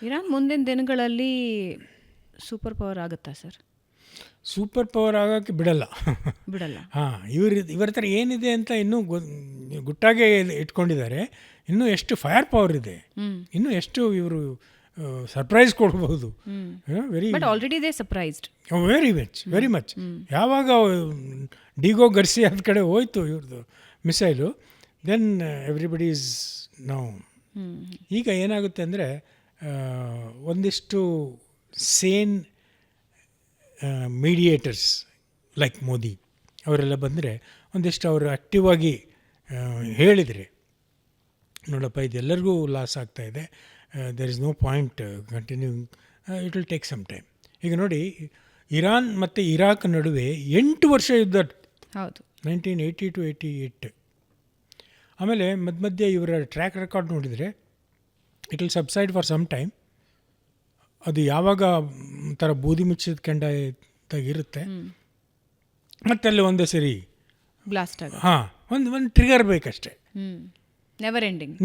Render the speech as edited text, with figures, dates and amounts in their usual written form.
Iran ಮುಂದಿನ ದಿನಗಳಲ್ಲಿ super power ಆಗುತ್ತಾ ಸರ್? ಸೂಪರ್ ಪವರ್ ಆಗೋಕ್ಕೆ ಬಿಡಲ್ಲ. ಬಿಡಲ್ಲ. ಹಾಂ, ಇವರ ಹತ್ರ ಏನಿದೆ ಅಂತ ಇನ್ನೂ ಗುಟ್ಟಾಗೆ ಇಟ್ಕೊಂಡಿದ್ದಾರೆ. ಇನ್ನೂ ಎಷ್ಟು ಫೈರ್ ಪವರ್ ಇದೆ, ಇನ್ನೂ ಎಷ್ಟು ಇವರು ಸರ್ಪ್ರೈಸ್ ಕೊಡ್ಬೋದು. Very but already they surprised. Very much. ಯಾವಾಗ ಡಿಗೋ ಗರ್ಸಿಯಾದ ಕಡೆ ಹೋಯ್ತು ಇವ್ರದ್ದು missile, then everybody is now. ಈಗ ಏನಾಗುತ್ತೆ ಅಂದರೆ, ಒಂದಿಷ್ಟು ಸೇನ್ ಮೀಡಿಯೇಟರ್ಸ್ ಲೈಕ್ ಮೋದಿ ಅವರೆಲ್ಲ ಬಂದರೆ, ಒಂದಿಷ್ಟು ಅವರು ಆ್ಯಕ್ಟಿವ್ ಆಗಿ ಹೇಳಿದರೆ, ನೋಡಪ್ಪ ಇದೆಲ್ಲರಿಗೂ ಲಾಸ್ ಆಗ್ತಾಯಿದೆ, there is no point continuing, it will take some time. ಈಗ ನೋಡಿ, ಇರಾನ್ ಮತ್ತು ಇರಾಕ್ ನಡುವೆ 8 ವರ್ಷ ಯುದ್ಧ. ಹೌದು, 1980 to 88. ಆಮೇಲೆ ಮಧ್ಯೆ ಇವರ ಟ್ರ್ಯಾಕ್ ರೆಕಾರ್ಡ್ ನೋಡಿದರೆ it will subside for some time. ಅದು ಯಾವಾಗ ಒಂಥರ ಬೂದಿ ಮುಚ್ಚಿದ ಕೆಂಡಾಗಿರುತ್ತೆ, ಮತ್ತೆ ಅಲ್ಲಿ ಒಂದೇ ಸರಿ ಬ್ಲಾಸ್ಟ್ ಆಗ. ಹಾಂ, ಒಂದು ಟ್ರಿಗರ್ ಬೇಕಷ್ಟೇ. Never ending.